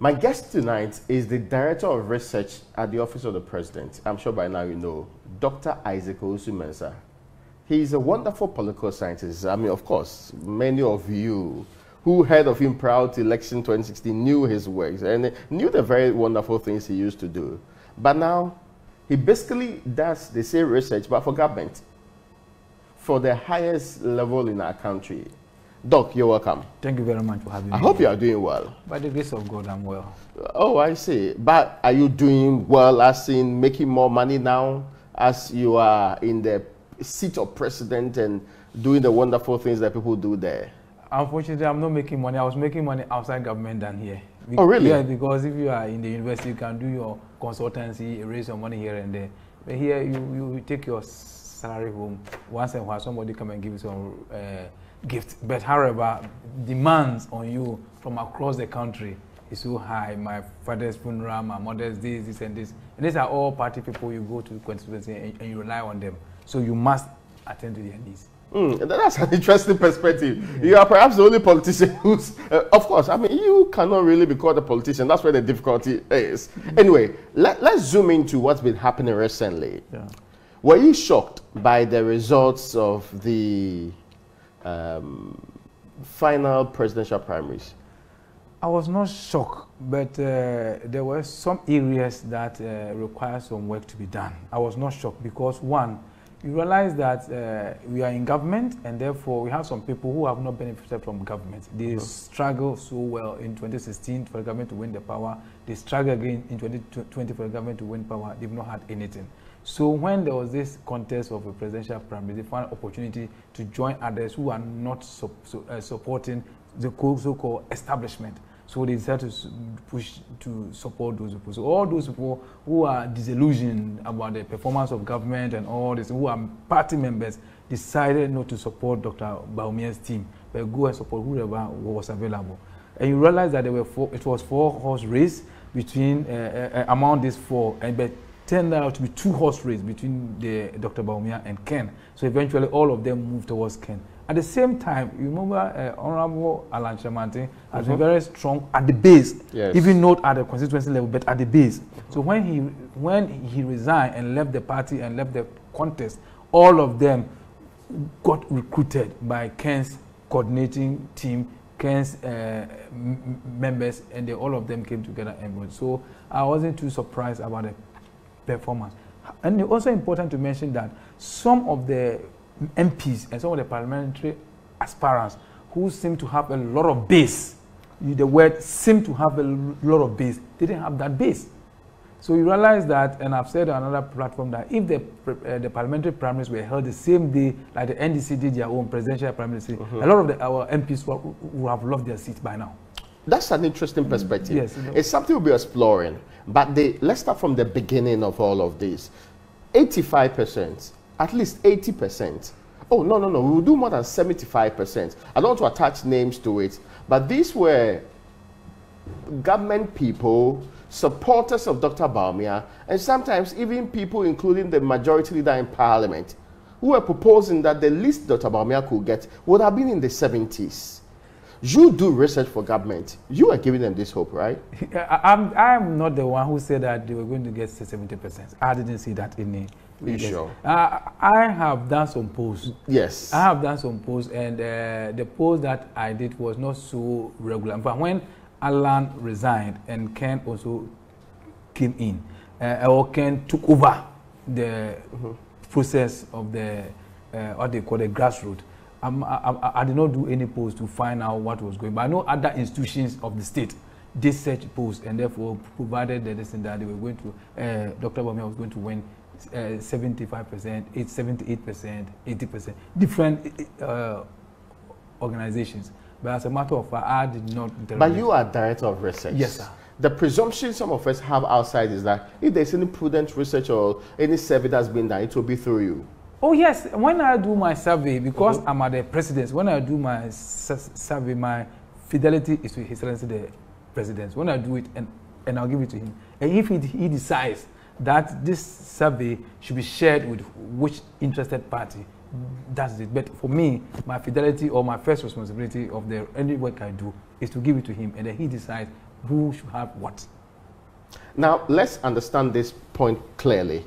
My guest tonight is the Director of Research at the Office of the President. I'm sure by now you know, Dr. Isaac Owusu-Mensah. He's a wonderful political scientist. I mean, of course, many of you who heard of him prior to election 2016 knew his works and knew the very wonderful things he used to do. But now, he basically does the same research, but for government, for the highest level in our country. Doc, you're welcome. Thank you very much for having me. I hope you are doing well. By the grace of God, I'm well. Oh, I see. But are you doing well as in making more money now as you are in the seat of president and doing the wonderful things that people do there? Unfortunately, I'm not making money. I was making money outside government than here. Oh, really? Yeah, because if you are in the university, you can do your consultancy, raise your money here and there. But here, you take your salary home once in a while. Somebody come and give you some gift. But however, demands on you from across the country is so high. My father's funeral, my mother's this and this. And these are all party people. You go to constituency and you rely on them. So you must attend to their needs. That's an interesting perspective. Yeah. You are perhaps the only politician who's, of course, I mean, you cannot really be called a politician. That's where the difficulty is. Anyway, let's zoom into what's been happening recently. Yeah. Were you shocked by the results of the final presidential primaries? I was not shocked, but there were some areas that require some work to be done. I was not shocked because, one, you realize that we are in government, and therefore we have some people who have not benefited from government. They struggle so well in 2016 for the government to win the power. They struggle again in 2020 for the government to win power. They've not had anything. So when there was this contest of a presidential primary, they found an opportunity to join others who are not supporting the so-called establishment. So they decided to push to support those people. So all those people who are disillusioned about the performance of government and all this, who are party members, decided not to support Dr. Bawumia's team, but go and support whoever was available. And you realize that there were it was 4-horse race between among these four, and but turned out to be 2-horse race between Dr. Bawumia and Ken. So eventually all of them moved towards Ken. At the same time, you remember Honorable Alan Chamante has been very strong at the base, yes, even not at the constituency level, but at the base. So when he resigned and left the party and left the contest, all of them got recruited by Ken's coordinating team, Ken's members, and all of them came together and voted. So I wasn't too surprised about the performance. And it's also important to mention that some of the MPs and some of the parliamentary aspirants who seem to have a lot of base, the word seem to have a lot of base, they didn't have that base. So you realize that, and I've said on another platform, that if the parliamentary primaries were held the same day like the NDC did their own presidential primaries, a lot of our MPs would have lost their seats by now. That's an interesting perspective. Yes, it's something we'll be exploring. But let's start from the beginning of all of this. 85%, at least 80%. Oh, no, we'll do more than 75%. I don't want to attach names to it, but these were government people, supporters of Dr. Bawumia, and sometimes even people, including the majority leader in parliament, who were proposing that the least Dr. Bawumia could get would have been in the 70s. You do research for government. You are giving them this hope, right? I'm not the one who said that they were going to get 70%. I didn't see that in the... You sure? I have done some polls. Yes. I have done some polls, and the polls that I did was not so regular. But when Alan resigned and Ken also came in, or Ken took over the process of the, what they call the grassroots, I did not do any polls to find out what was going on. But I know other institutions of the state did such polls, and therefore provided the lesson that they were going to, Dr. Bawumia was going to win 75%, 78%, 80%, different organizations. But as a matter of fact, I did not intervene. But you are director of research. Yes, sir. The presumption some of us have outside is that if there's any prudent research or any survey that's been done, it will be through you. Oh yes, when I do my survey, because I'm at the president's, when I do my survey, my fidelity is to His Excellency the President. When I do it, and I'll give it to him. And if he decides that this survey should be shared with which interested party, that's it. But for me, my fidelity or my first responsibility of any work I do is to give it to him, and then he decides who should have what. Now, let's understand this point clearly.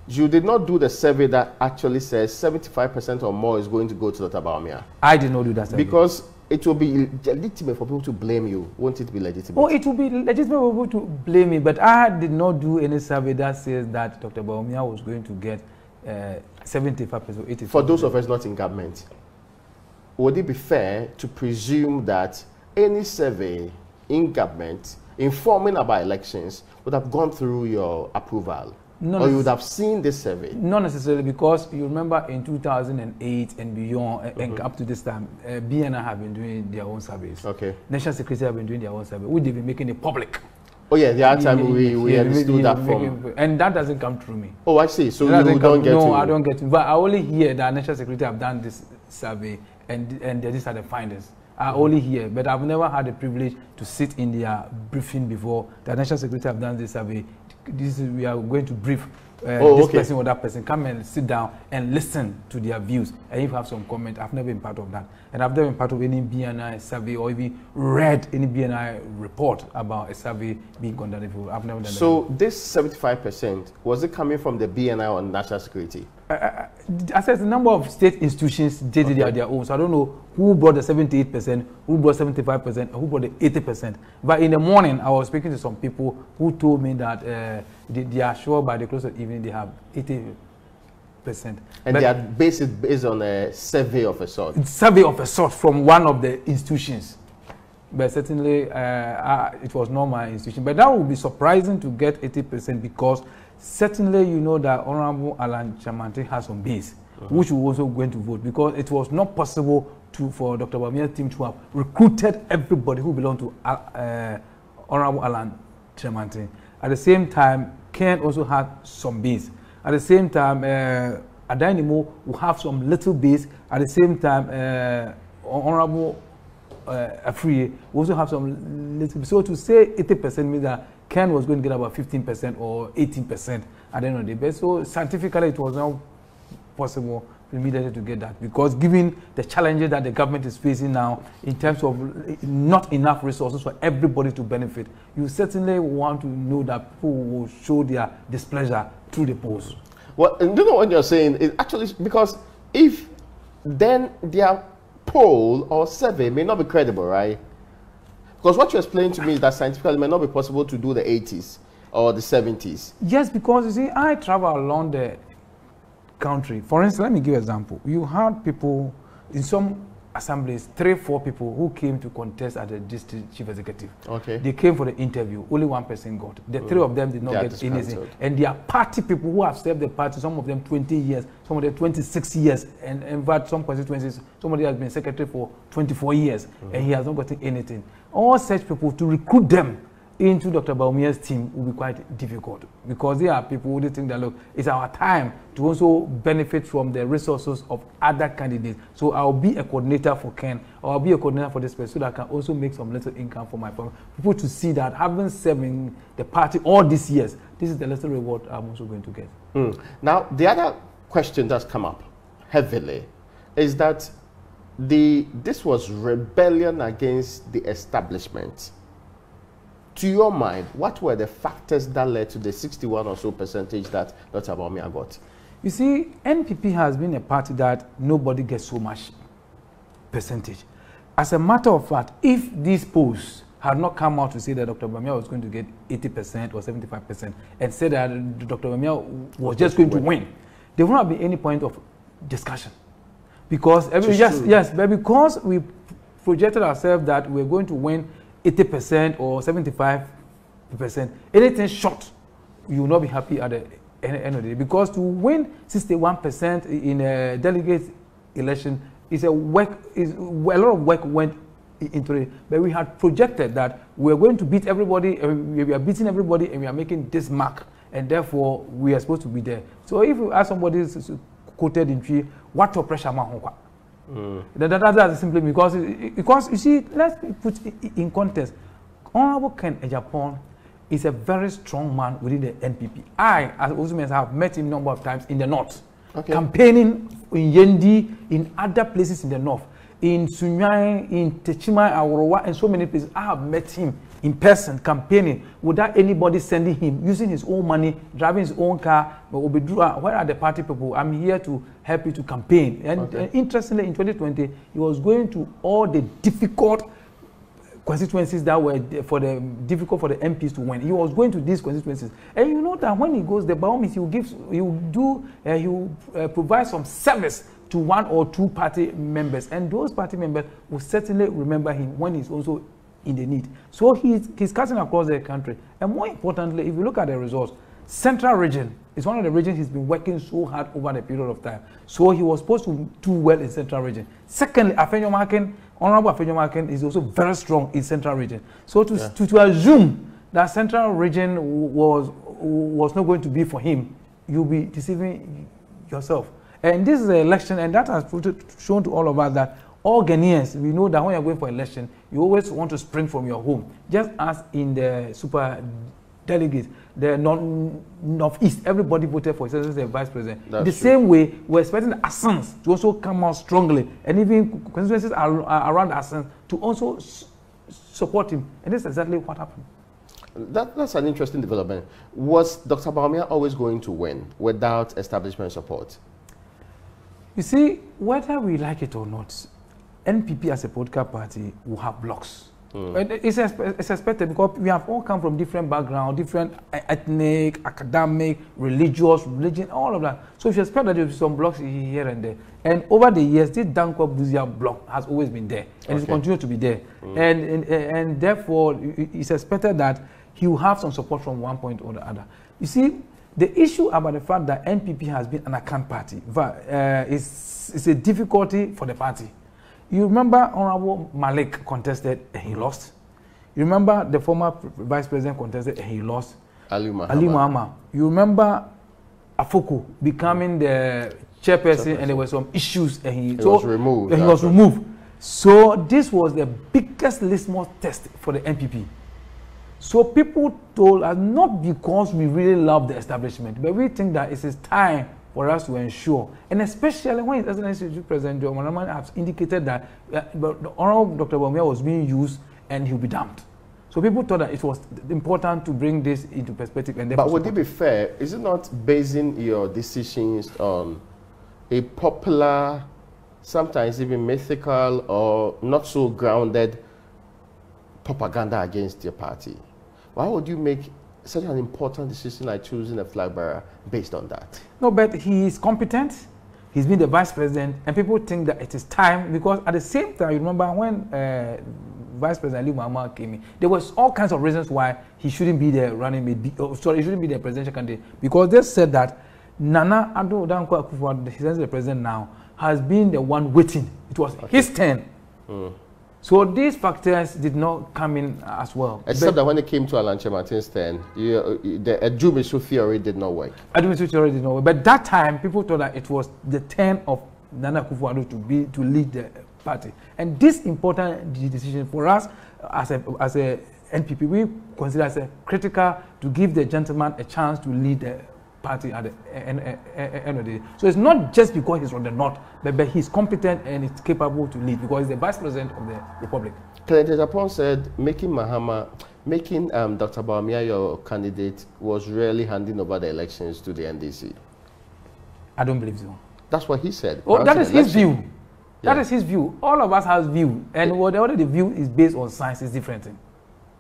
You did not do the survey that actually says 75% or more is going to go to Dr. Bawumia. I did not do that survey. Because it will be legitimate for people to blame you. Won't it be legitimate? Oh, it will be legitimate for people to blame me, but I did not do any survey that says that Dr. Bawumia was going to get 75% or 85%. For those of us not in government, would it be fair to presume that any survey in government informing about elections would have gone through your approval? Or you would have seen this survey? Not necessarily, because you remember in 2008 and beyond, and up to this time, BNI have been doing their own surveys. Okay. National Security have been doing their own survey, which they've been making it public. Oh yeah, the other time we understood that from... And that doesn't come through me. Oh, I see. So you don't get to... No, I don't get to. But I only hear that National Security have done this survey, and these are the findings. I only hear, but I've never had the privilege to sit in their briefing before. The National Security have done this survey. We are going to brief this person or that person. Come and sit down and listen to their views. And if you have some comment, I've never been part of that. And I've never been part of any BNI survey or even read any BNI report about a survey being conducted. I've never done that. So this 75%, was it coming from the BNI or National Security? I said the number of state institutions did their own. So I don't know who brought the 78%, who brought 75%, or who brought the 80%. But in the morning, I was speaking to some people who told me that they are sure by the close of evening they have 80%. And they are based on a survey of a sort? Survey of a sort from one of the institutions. But certainly, it was not my institution. But that would be surprising to get 80% because certainly you know that Honorable Alan Chamante has some base, which we also going to vote, because it was not possible for Dr. Bawumia's team to have recruited everybody who belonged to Honorable Alan Chamante. At the same time, Ken also had some base. At the same time, Adanimo will have some little base. At the same time, Honorable Afriye will also have some little. So to say 80% means that Ken was going to get about 15% or 18% at the end of the day. So scientifically, it was not possible immediately to get that, because given the challenges that the government is facing now in terms of not enough resources for everybody to benefit, you certainly want to know that people will show their displeasure through the polls. Well, and you know what you're saying is actually, because if then their poll or survey may not be credible, right? Because what you explained to me is that scientifically it may not be possible to do the 80s or the 70s. Yes, because you see, I travel along the country. For instance, let me give an example. You had people in some assemblies, 3-4 people who came to contest at the district chief executive. Okay. They came for the interview. Only one person got. The 3 of them did not get anything. And they are party people who have served the party, some of them 20 years, some of them 26 years, and in fact, some constituencies, somebody has been secretary for 24 years, and he has not gotten anything. All such people, to recruit them into Dr. Bawumia's team will be quite difficult, because they are people who think that, look, it's our time to also benefit from the resources of other candidates. So I'll be a coordinator for Ken, or I'll be a coordinator for this person, so that I can also make some little income for my family. People to see that having served in the party all these years, this is the little reward I'm also going to get. Now, the other question that's come up heavily is that this was rebellion against the establishment. To your mind, what were the factors that led to the 61 or so percentage that Dr. Bawumia got? You see, NPP has been a party that nobody gets so much percentage. As a matter of fact, if these polls had not come out to say that Dr. Bawumia was going to get 80% or 75% and said that Dr. Bawumia was just going to win, there would not be any point of discussion. Because, but because we projected ourselves that we're going to win 80% or 75%, anything short, you will not be happy at the end of the day. Because to win 61% in a delegate election is a lot of work went into it. But we had projected that we're going to beat everybody, we are beating everybody, and we are making this mark, and therefore we are supposed to be there. So if you ask somebody quoted in tree, what to pressure man? That's simply because you see, let's put it in context. Honorable Ken Ejapon is a very strong man within the NPP. I, as Ozumes, have met him a number of times in the north, campaigning in Yendi, in other places in the north. in Sunyai, in Techima, Aworowa, and so many places. I have met him in person, campaigning, without anybody sending him, using his own money, driving his own car. But where are the party people? I'm here to help you to campaign. And interestingly, in 2020, he was going to all the difficult constituencies that were difficult for the MPs to win. He was going to these constituencies, and you know that when he goes, the Bahamas, he will provide some service to one or two party members, and those party members will certainly remember him when he's also in the need. So he's cutting across the country, and more importantly, if you look at the results, Central Region is one of the regions he's been working so hard over the period of time. So he was supposed to do well in Central Region. Secondly, Honorable Afenyo Macken is also very strong in Central Region. So to assume that Central Region was not going to be for him, you'll be deceiving yourself. And this is an election, and that has shown to all of us that all Ghanaians, we know that when you're going for election, you always want to spring from your home. Just as in the super delegates, the Northeast, everybody voted for his vice president. The same way, we're expecting the Assans to also come out strongly, and even constituencies around Assans to also support him. And this is exactly what happened. That's an interesting development. Was Dr. Bawumia always going to win without establishment support? You see, whether we like it or not, NPP as a political party will have blocks. It's expected because we have all come from different backgrounds, different ethnic, academic, religion, all of that. So if you expect that there will be some blocks here and there. And over the years, this Dankwa Buzia block has always been there, and it continues to be there. And therefore, it's expected that he will have some support from one point or the other. You see, the issue about the fact that NPP has been an account party is a difficulty for the party. You remember Honorable Malik contested and he lost. You remember the former vice president contested and he lost. Ali Muhammad. You remember Afoku becoming the chairperson and there were some issues and he was removed. So this was the biggest litmus test for the NPP. So people told us, not because we really love the establishment, but we think that it is time for us to ensure, and especially when His Excellency President John Mahama has indicated that the Honorable Dr. Bawumia was being used and he'll be damned. So people thought that it was important to bring this into perspective. And but would it be fair? Is it not basing your decisions on a popular, sometimes even mythical or not so grounded propaganda against your party? Why would you make such an important decision like choosing a flag bearer based on that? No, but he is competent. He's been the vice president, and people think that it is time because at the same time, you remember when Vice President Ali Muhammad came in, there was all kinds of reasons why he shouldn't be the running mate. He shouldn't be the presidential candidate because they said that Nana Addo Dankwa Akufo-Addo, he's the president now, has been the one waiting. It was his turn. So these factors did not come in as well. Except that when it came to Alanche Martin's turn, the Adjumisu theory did not work. Adjumisu theory did not work. But that time, people thought that it was the turn of Nana Akufo-Addo to lead the party. And this important decision for us as a NPP, we consider as a critical to give the gentleman a chance to lead the party at the end of the day. So it's not just because he's from the north, but he's competent and he's capable to lead because he's the vice president of the republic. Kennedy Japon said making Dr. Bawumia your candidate was really handing over the elections to the NDC. I don't believe so. That's what he said. Oh, that is his view. That is his view. All of us have view, and whatever the view is based on science is different.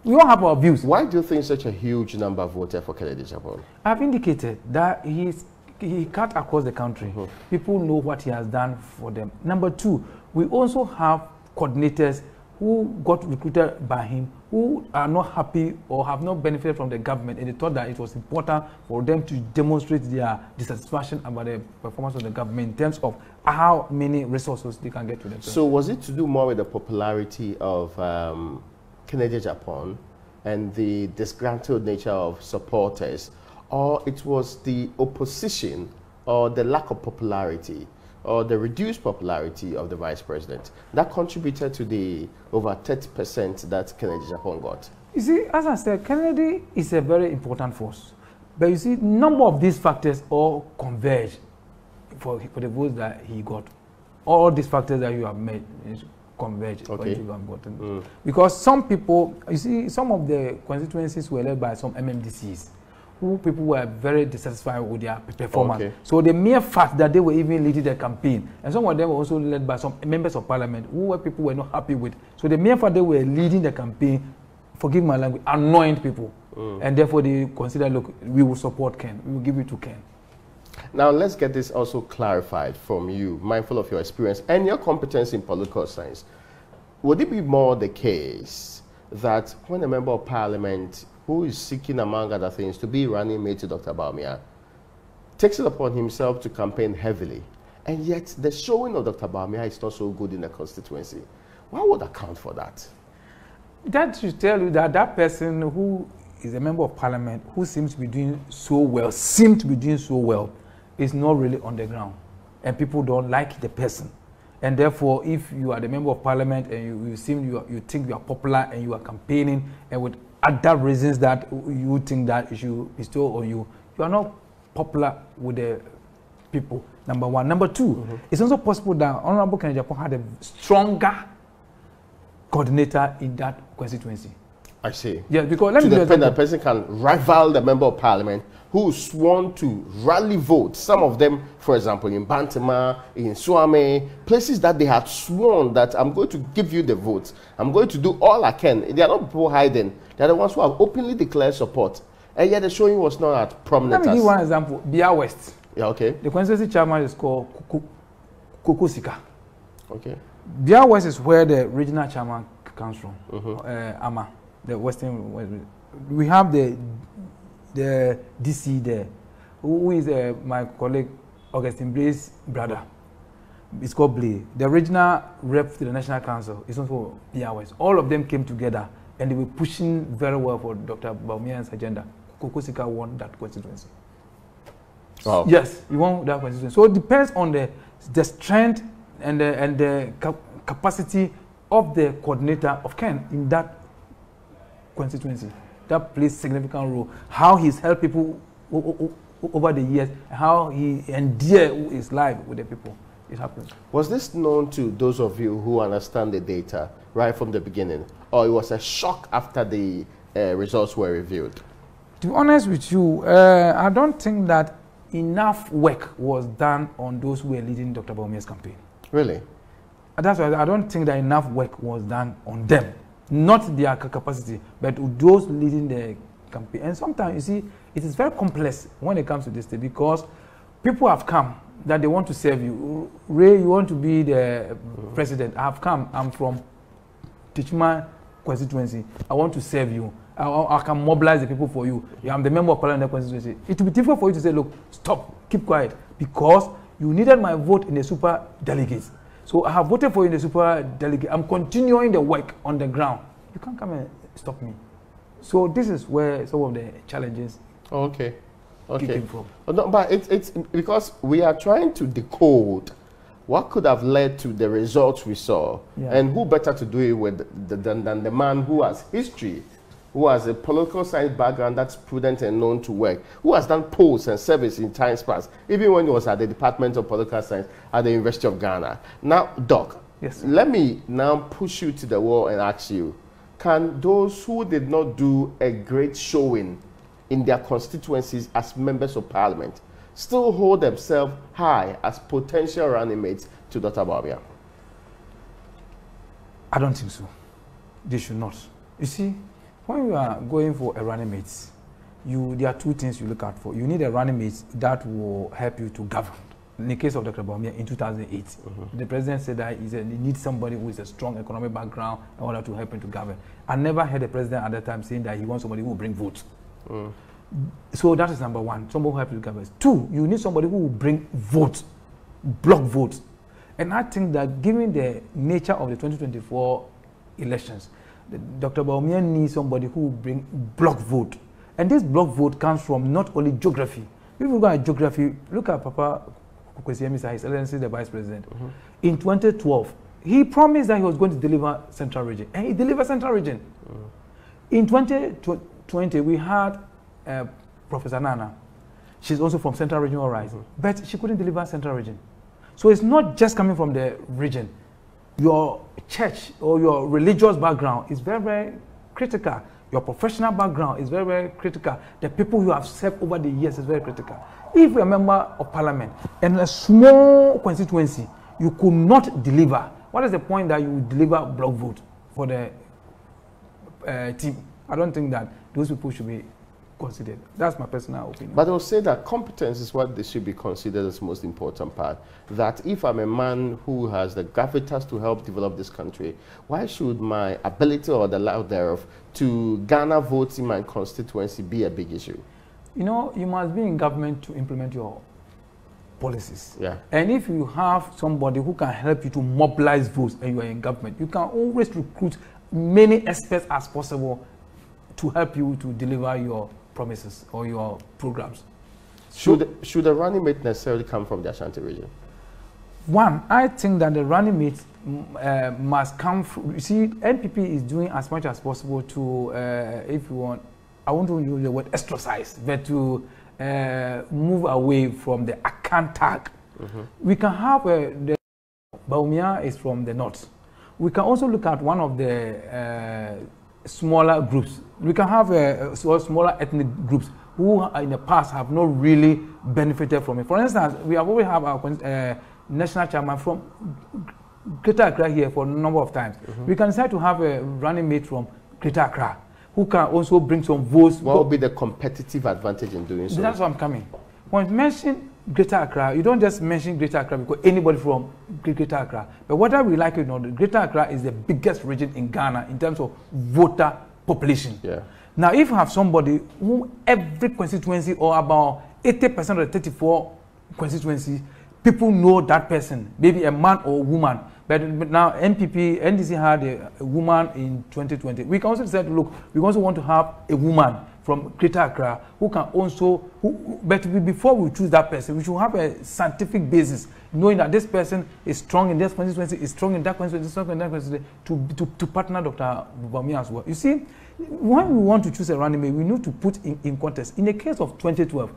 We all have our views. Why do you think such a huge number voted for Kennedy Japon? I've indicated that he cut across the country. People know what he has done for them. Number two, we also have coordinators who got recruited by him who are not happy or have not benefited from the government, and they thought that it was important for them to demonstrate their dissatisfaction about the performance of the government in terms of how many resources they can get to themselves. So was it to do more with the popularity of Kennedy Japon and the disgruntled nature of supporters, or it was the opposition or the lack of popularity or the reduced popularity of the vice president that contributed to the over 30% that Kennedy Japon got? You see, as I said, Kennedy is a very important force. But you see, number of these factors all converge for the votes that he got. all these factors that you have made converge. Okay. Important. Because some people, you see, some of the constituencies were led by some MMDCs, who people were very dissatisfied with their performance. Okay. So the mere fact that they were even leading the campaign, and some of them were also led by some members of parliament who people were not happy with. So the mere fact they were leading the campaign, forgive my language, annoying people. And therefore they consider, look, we will support Ken, we will give it to Ken. Now let's get this also clarified from you, mindful of your experience and your competence in political science. Would it be more the case that when a member of parliament who is seeking, among other things, to be running mate to Dr. Bawumia, takes it upon himself to campaign heavily, and yet the showing of Dr. Bawumia is not so good in the constituency? What would account for that? That should tell you that that person who is a member of parliament, who seems to be doing so well, is not really on the ground, and people don't like the person. And therefore, if you are the member of parliament and you think you are popular and you are campaigning, and with other reasons that you think that it should bestow on you, you are not popular with the people. Number one. Number two, it's also possible that Honorable Kennedy Agyapong had a stronger coordinator in that constituency. I see. Yeah, because let me to the point that person can rival the member of parliament who sworn to rally votes. Some of them, for example, in Bantama, in Swame, places that they had sworn that I'm going to give you the votes. I'm going to do all I can. They are not people hiding. They are the ones who have openly declared support. And yet the showing was not at prominent. Let me give one example. Bia West. Yeah, okay. The constituency chairman is called Kukusika. Okay. Bia West is where the regional chairman comes from. Ama, the Western West. We have the DC there, who is my colleague Augustine Blaze's brother. It's called Blaze. The original rep to the National Council is also Bia West. All of them came together and they were pushing very well for Dr. Bawumia's agenda. Kukusika won that constituency. Wow. Yes, he won that constituency. So it depends on the strength and the capacity of the coordinator of Ken in that constituency. That plays significant role. How he's helped people over the years, how he endeared his life with the people. It happens. Was this known to those of you who understand the data right from the beginning, or it was a shock after the results were revealed? To be honest with you, I don't think that enough work was done on those who were leading Dr. Bawumia's campaign. Really? That's why I don't think that enough work was done on them. Not their capacity, but those leading the campaign. And sometimes, you see, it is very complex when it comes to this thing, because people have come that they want to serve you. Ray, you want to be the president. I have come. I'm from Tichuma constituency. I want to serve you. I can mobilize the people for you. I'm the member of parliament in the constituency. It will be difficult for you to say, look, stop, keep quiet, because you needed my vote in the super delegates. So I have voted for you in the super delegate. I'm continuing the work on the ground. You can't come and stop me. So this is where some of the challenges came from. No, but it's because we are trying to decode what could have led to the results we saw. Yeah. And who better to do it with than the man who has history, who has a political science background that's prudent and known to work, who has done polls and service in times past, even when he was at the Department of Political Science at the University of Ghana. Now, Doc, yes, let me now push you to the wall and ask you, can those who did not do a great showing in their constituencies as members of parliament still hold themselves high as potential running mates to Dr. Bawumia? I don't think so. They should not. You see, when you are going for a running mate, there are two things you look out for. You need a running mate that will help you to govern. In the case of Dr. Bawumia in 2008, the president said that he needs somebody who is a strong economic background in order to help him to govern. I never heard the president at that time saying that he wants somebody who will bring votes. So that is number one, somebody who helps you to govern. Two, you need somebody who will bring votes, block votes. And I think that given the nature of the 2024 elections, Dr. Bawumia needs somebody who will bring block vote. And this block vote comes from not only geography. If you look at geography, look at Papa Kwesi His Excellency, the Vice President. In 2012, he promised that he was going to deliver Central Region, and he delivered Central Region. In 2020, we had Professor Nana. She's also from Central Region, all right, but she couldn't deliver Central Region. So it's not just coming from the region. Your church or your religious background is very, very critical. Your professional background is very, very critical. The people you have served over the years is very critical. If you're a member of parliament in a small constituency, you could not deliver. What is the point that you deliver block vote for the team? I don't think that those people should be considered. That's my personal opinion. But I will say that competence is what they should be considered as the most important part. That if I'm a man who has the gravitas to help develop this country, why should my ability or the lack thereof to garner votes in my constituency be a big issue? You know, you must be in government to implement your policies. Yeah. And if you have somebody who can help you to mobilize votes and you are in government, you can always recruit many experts as possible to help you to deliver your promises or your programs. Should the running mate necessarily come from the Ashanti region? One, I think that the running mate must come from, you see, NPP is doing as much as possible to, if you want, I want to use the word ostracize, but to move away from the Akan tag. We can have the Baumia is from the north. We can also look at one of the smaller groups. We can have smaller ethnic groups who in the past have not really benefited from it. For instance, we have already have our national chairman from Greater Accra here for a number of times. We can decide to have a running mate from Greater Accra who can also bring some votes. What will be the competitive advantage in doing so? That's what I'm coming. When you mention Greater Accra, you don't just mention Greater Accra because anybody from Greater Accra. But whether we like it or not, Greater Accra is the biggest region in Ghana in terms of voter population. Yeah. Now, if you have somebody who every constituency or about 80% of the 34 constituencies, people know that person, maybe a man or a woman. But now NDC had a woman in 2020. We can also decide, look, we also want to have a woman from Greater Accra who can also, but before we choose that person, we should have a scientific basis, knowing that this person is strong in this constituency, is strong in that constituency, strong in that constituency, to partner Dr. Bawumia as well. You see, when we want to choose a running mate, we need to put in context. In the case of 2012,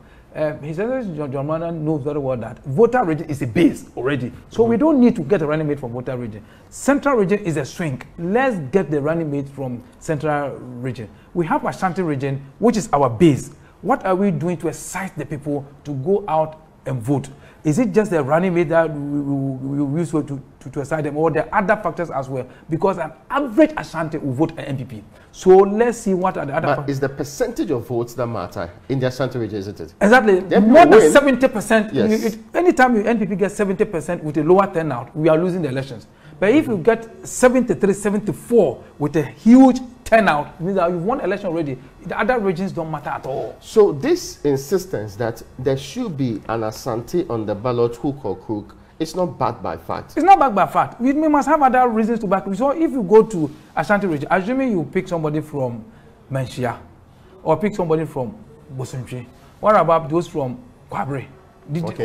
His Excellency John Mahama knows very well that voter region is a base already. So we don't need to get a running mate from voter region. Central region is a swing. Let's get the running mate from central region. We have Ashanti region, which is our base. What are we doing to excite the people to go out and vote? Is it just the running mate that we use to excite them, or there are other factors as well? Because an average Ashanti will vote an MPP. So let's see what are the other factors. Is the percentage of votes that matter in the Ashanti region, isn't it? Exactly. More than 70%. Yes. Anytime NPP gets 70% with a lower turnout, we are losing the elections. But if you get 73, 74 with a huge turnout, it means that you've won election already. The other regions don't matter at all. So this insistence that there should be an Asante on the ballot, hook or crook, it's not backed by fact. It's not backed by fact. We must have other reasons to back it. So if you go to Ashanti region, assuming you pick somebody from Manshia or pick somebody from Bosuntri, what about those from Kwabre?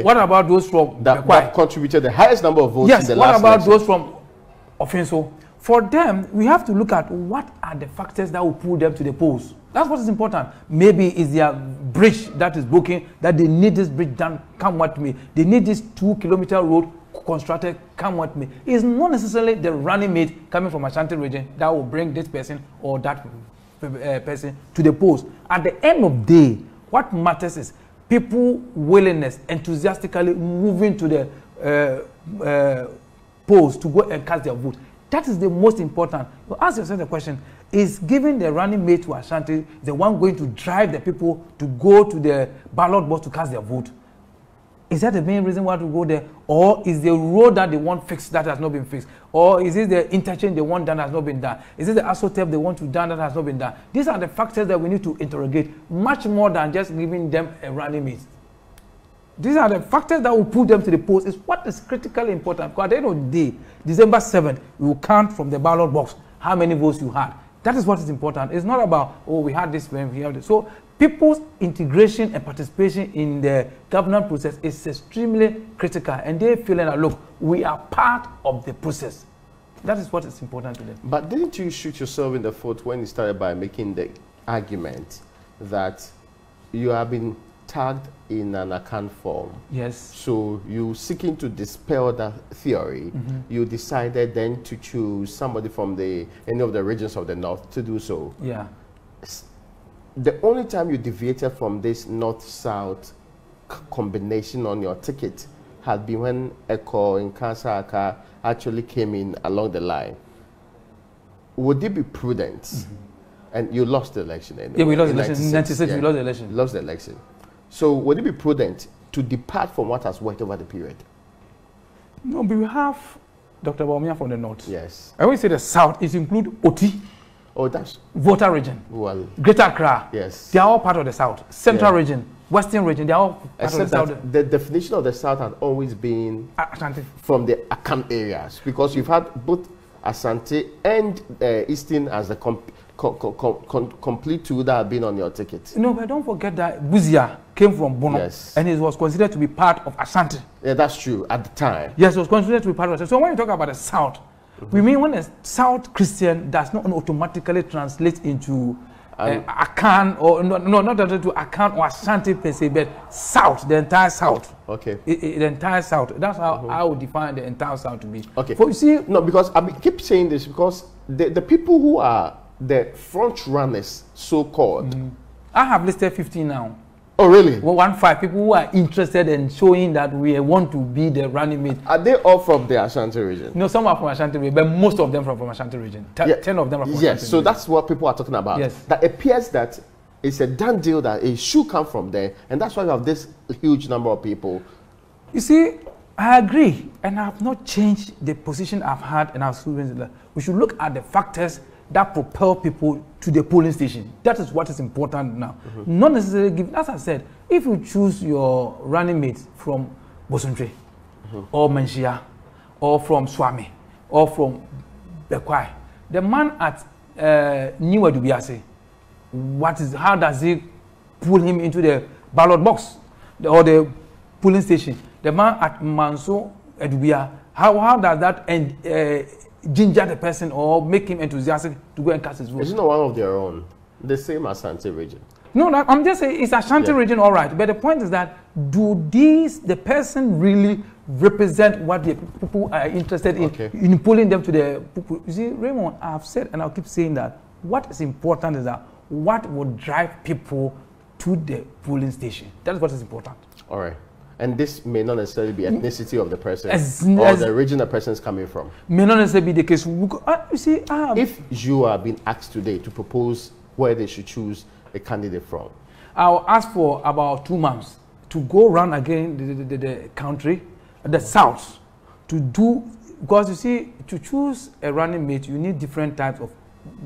What about those from that contributed the highest number of votes in the last election? What about those from Offenso? For them, we have to look at what are the factors that will pull them to the polls. That's what is important. Maybe it's their bridge that is broken, that they need this bridge done, come with me. They need this 2-kilometer road constructed, come with me. It's not necessarily the running mate coming from Ashanti region that will bring this person or that person to the polls. At the end of the day, what matters is people willingness, enthusiastically moving to the polls to go and cast their vote. That is the most important. You ask yourself the question, is giving the running mate to Ashanti the one going to drive the people to go to the ballot box to cast their vote? Is that the main reason why to go there? Or is the road that they want fixed that has not been fixed? Or is it the interchange they want done that has not been done? Is it the ASOTEP they want to done that has not been done? These are the factors that we need to interrogate much more than just giving them a running mate. These are the factors that will put them to the polls. It's what is critically important. Because at the end of the day, December 7th, we will count from the ballot box how many votes you had. That is what is important. It's not about, oh, we had this, we have this. So people's integration and participation in the governance process is extremely critical. And they're feeling that, look, we are part of the process. That is what is important to them. But didn't you shoot yourself in the foot when you started by making the argument that you have been tagged in an account form. Yes. So you seeking to dispel that theory, you decided then to choose somebody from any of the regions of the north to do so. Yeah. The only time you deviated from this north-south combination on your ticket had been when Acquah in Kansaka actually came in along the line. Would it be prudent? And you lost the election anyway. Yeah, we lost the election. In 96, we lost the election. Lost the election. So would it be prudent to depart from what has worked over the period? No, but we have Dr. Bawumia from the north. Yes. I always say the south, it includes Oti. Oh, that's... Volta region. Well... Greater Accra. Yes. They are all part of the south. Central region. Western region. They are all part Except of the south. The definition of the south had always been Ashanti. From the Akan areas. Because you've had both Asante and Eastern as the complete two that have been on your ticket. No, but don't forget that Buzia came from Bono. Yes. And it was considered to be part of Ashanti. Yeah, that's true at the time. Yes, it was considered to be part of Ashanti. So when you talk about the south, we mean when a South Christian does not automatically translate into Akan, or not to Akan or Ashanti per se, but South, the entire South. Okay. The entire South. That's how I would define the entire South to be. Okay. For you see, no, because I keep saying this because the people who are the front runners, so called. I have listed 15 now. Oh, really? Well, 15 people who are interested in showing that we want to be the running mate. Are they all from the Ashanti region? No, some are from Ashanti region, but most of them from Ashanti region. 10 of them are from Ashanti Yes, so region. that's what people are talking about. Yes. That appears that it's a done deal that it should come from there, and that's why you have this huge number of people. You see, I agree, and I have not changed the position I've had in our students. We should look at the factors that propel people to the polling station. That is what is important now. Not necessarily given, as I said, if you choose your running mate from Bosontre, or Menchia, or from Swami, or from Bekwai, the man at Niwa Dubiase, how does he pull him into the ballot box or the polling station? The man at Manso Edubia, how does that ginger the person or make him enthusiastic to go and cast his vote? It's not one of their own. The same as Ashanti region. No, I'm just saying it's Ashanti region, all right. But the point is that the person really represent what the people are interested in pulling them to the people? You see, Raymond, I've said and I'll keep saying that what is important is that what will drive people to the polling station. That's what is important. All right. And this may not necessarily be ethnicity of the person or the region the person is coming from. May not necessarily be the case. You see, if you are being asked today to propose where they should choose a candidate from, I'll ask for about 2 months to go around again the country, the south, to do, because you see, to choose a running mate, you need different types of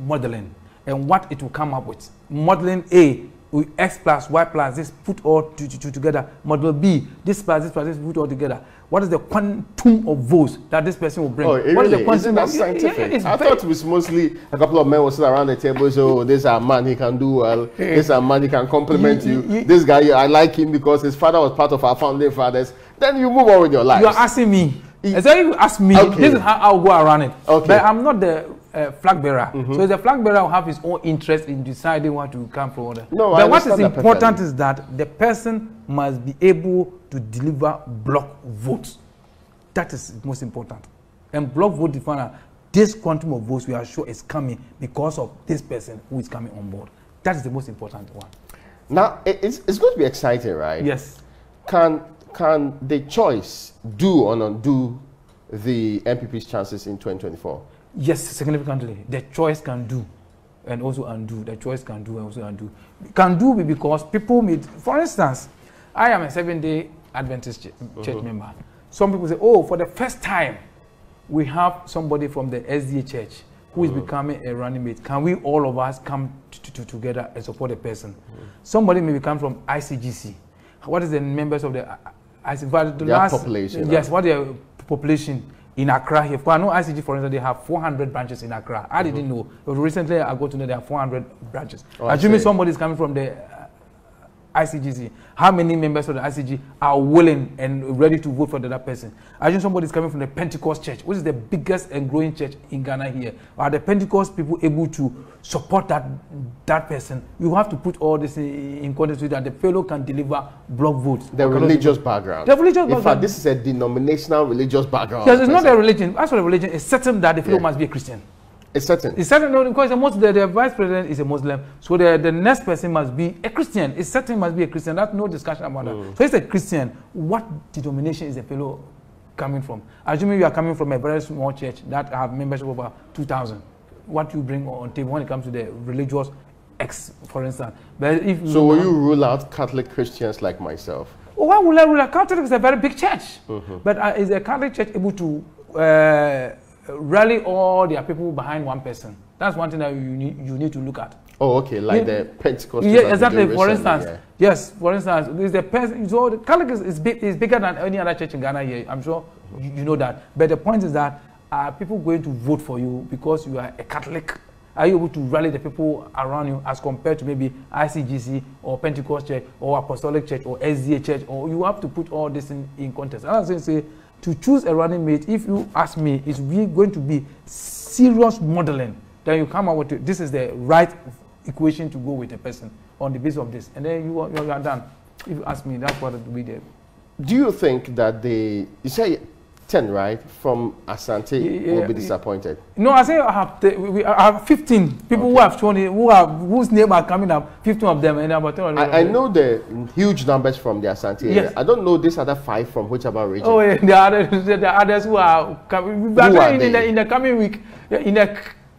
modeling and what it will come up with. Modeling A, with X plus Y plus, this put all together. Model B, this plus this put all together. What is the quantum of votes that this person will bring? Oh, what really? is the quantum? Isn't that scientific? I thought it was mostly a couple of men will sit around the table. So this is a man, he can do well. This is a man, he can compliment you. This guy, I like him because his father was part of our founding fathers. Then you move on with your life. You are asking me. As if you ask me, this is how I'll go around it. Okay. But I'm not the flag bearer. So the flag bearer will have his own interest in deciding what to come from. No, but what is important is that the person must be able to deliver block votes. That is most important. And block vote definer, this quantum of votes we are sure is coming because of this person who is coming on board. That is the most important one. Now, it's going to be exciting, right? Yes. Can the choice do or undo the MPP's chances in 2024? Yes, significantly. The choice can do and also undo. The choice can do and also undo. Can do because people meet. For instance, I am a 7-day Adventist church member. Some people say, oh, for the first time, we have somebody from the SDA church who is becoming a running mate. Can we all of us come together and support a person? Somebody may come from ICGC. What is the members of the ICGC? Population. Yes, what is the population in Accra here? For I know ICG, for instance, they have 400 branches in Accra. I didn't know. But recently, I got to know there are 400 branches. Assuming somebody is coming from the ICGC, how many members of the ICG are willing and ready to vote for the other person? Imagine somebody is coming from the Pentecost church, which is the biggest and growing church in Ghana here. Are the Pentecost people able to support that person? You have to put all this in context so that the fellow can deliver block votes. The religious background. The religious background. In fact, this is a denominational religious background. Yes, it's not a religion. As for the religion, it's certain that the fellow must be a Christian. It's certain. It's certain because the vice president is a Muslim, so the next person must be a Christian. It's certain must be a Christian. That's no discussion about that. So it's a Christian. What denomination is the fellow coming from? Assuming you are coming from a very small church that have membership of about 2,000. What you bring on table when it comes to the religious X, for instance. But if so, will you rule out Catholic Christians like myself? Oh, why will I rule out? Catholic is a very big church, but is a Catholic church able to rally all their people behind one person? That's one thing that you need to look at. Oh, okay, like the Pentecost. Yeah, exactly. For instance, yes, for instance, is the person. So the Catholic is bigger than any other church in Ghana here. I'm sure you know that. But the point is that are people going to vote for you because you are a Catholic? Are you able to rally the people around you as compared to maybe ICGC or Pentecost Church or Apostolic Church or SDA Church? Or you have to put all this in context. I was going to say, to choose a running mate, if you ask me, is really going to be serious modeling. Then you come up with this is the right equation to go with a person on the basis of this, and then you are done. If you ask me, that's what it will be there. Do you think that you say 10, right, from Asante will be disappointed? No, I say I have 15 people who have shown it, whose name are coming up. 15 of them, and about 10 I know the huge numbers from the Asante area. Yes. I don't know these other 5 from whichever region. Oh, yeah, the others who are coming. In the coming week,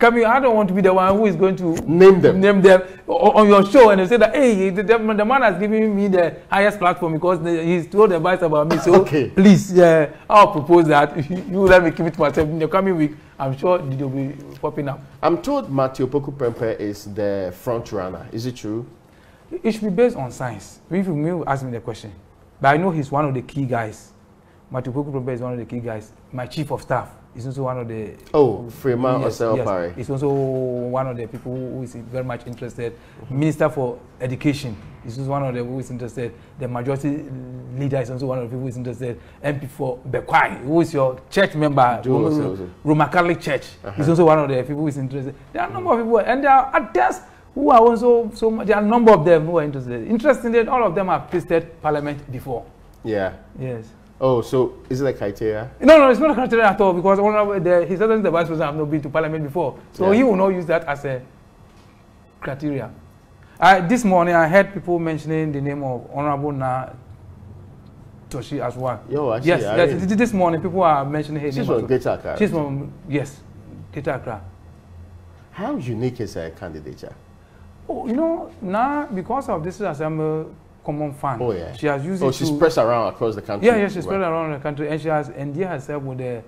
I don't want to be the one who is going to name them on your show and they say that, hey, the man has given me the highest platform because he's told advice about me. So please, I'll propose that you let me keep it to myself. In the coming week, I'm sure it will be popping up. I'm told Matthew Opoku Prempeh is the front runner. Is it true? It should be based on science. If you ask me the question, but I know he's one of the key guys. Matthew Opoku Prempeh is one of the key guys. My chief of staff. He's also one of the... Oh, Freeman Osel-Pare. He's also one of the people who is very much interested. Minister for Education. He's also one of the who is interested. The majority leader is also one of the people who is interested. MP for Bekwai, who is your church member, Roman Catholic Church. He's also one of the people who is interested. There are a number of people, and there are others who are also so much. There are a number of them who are interested. Interestingly, all of them have visited Parliament before. Yeah. Yes. Oh, so is it a criteria? No, it's not a criteria at all because he said the vice president have not been to Parliament before. So he will not use that as a criteria. This morning I heard people mentioning the name of Honorable Na Toshi as well. Yo, actually, yes. This morning people are mentioning her name. She's from Greater Accra. She's from, yes, Greater Accra. How unique is her candidature? Oh, you know, now because of this assembly common fund. Oh yeah. She has used it. Oh, she's spread around across the country. Yeah, she's spread around the country, and she has endeared herself with the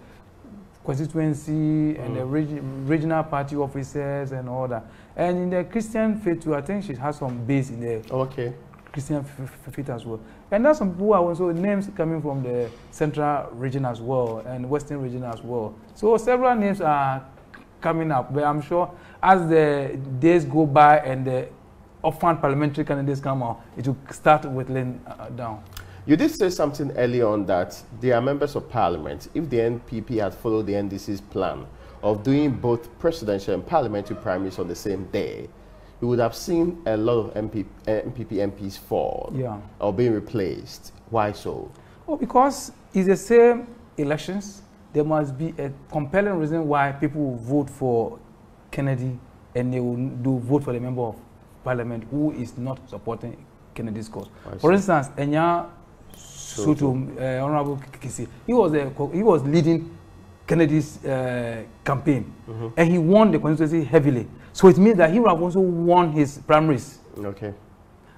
constituency and the regional party officers and all that. And in the Christian faith too, I think she has some base in the Christian faith as well. And there's some people who are also names coming from the central region as well and western region as well. So several names are coming up, but I'm sure as the days go by and the UpFront parliamentary candidates come out, it will start whittling down. You did say something early on that they are members of parliament. If the NPP had followed the NDC's plan of doing both presidential and parliamentary primaries on the same day, you would have seen a lot of NPP MPs fall or being replaced. Why so? Oh, because it's the same elections. There must be a compelling reason why people will vote for Kennedy and they will vote for the member of Parliament who is not supporting Kennedy's cause. For instance, Enya Soto, Honorable Kisi, he was leading Kennedy's campaign, and he won the constituency heavily. So it means that he would have also won his primaries. Okay.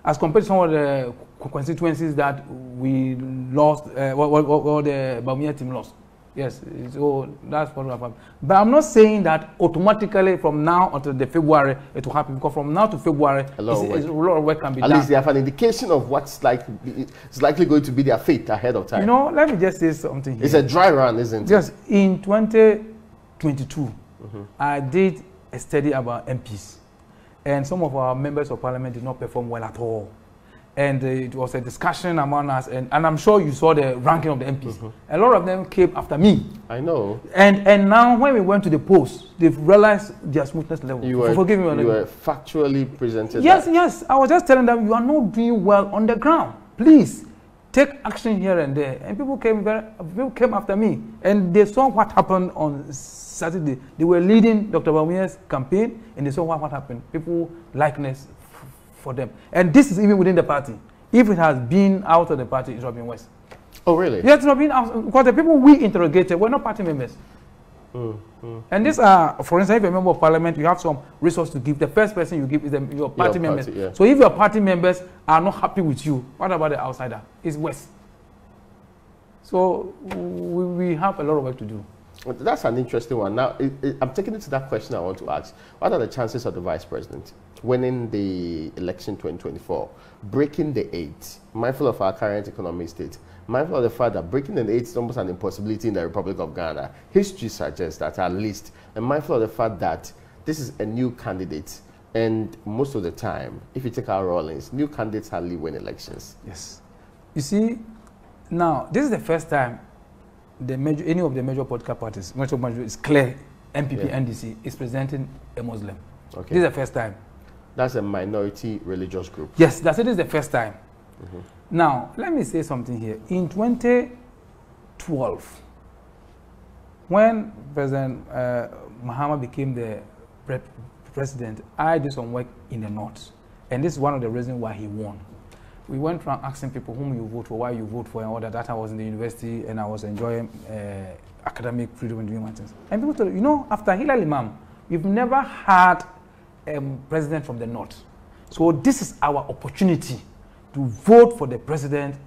As compared to some of the constituencies that we lost, or the Bamia team lost. Yes, so that's what will happen. But I'm not saying that automatically from now until the February it will happen, because from now to February a lot of work can be done. At least they have an indication of what's likely going to be their fate ahead of time. You know, let me just say something here. It's a dry run, isn't it? Yes, in 2022, I did a study about MPs, and some of our members of parliament did not perform well at all. and it was a discussion among us, and I'm sure you saw the ranking of the MPs. A lot of them came after me. I know. And now when we went to the polls, they've realized their smoothness level. You were factually presented. Yes, that. yes. I was just telling them, you are not doing well on the ground. Please take action here and there. And people came after me, and they saw what happened on Saturday. They were leading Dr. Bawumia's campaign, and they saw what happened. People likeness for them. And this is even within the party. If it has been out of the party, it would have been worse. Oh, really? Yes, it's not been out, because the people we interrogated were not party members. And these are, for instance, if you're a member of parliament, you have some resource to give. The first person you give is your party members. Yeah. So if your party members are not happy with you, what about the outsider? It's worse. So we have a lot of work to do. That's an interesting one. Now, I'm taking it to that question I want to ask. What are the chances of the vice president winning the election 2024, breaking the 8, mindful of our current economic state, mindful of the fact that breaking the 8 is almost an impossibility in the Republic of Ghana? History suggests that, at least, and mindful of the fact that this is a new candidate, and most of the time, if you take our Rawlings, new candidates hardly win elections. Yes. You see, now, this is the first time any of the major political parties, is clear, MPP, NDC, is presenting a Muslim. Okay. This is the first time. That's a minority religious group. Yes, this is the first time. Now, let me say something here. In 2012, when President Mahama became the president, I did some work in the north. And this is one of the reasons why he won. We went around asking people whom you vote for, why you vote for, and all that. That I was in the university and I was enjoying academic freedom and doing my things. And people told, you know, after Hilal Imam, we've never had a president from the north. So this is our opportunity to vote for the president,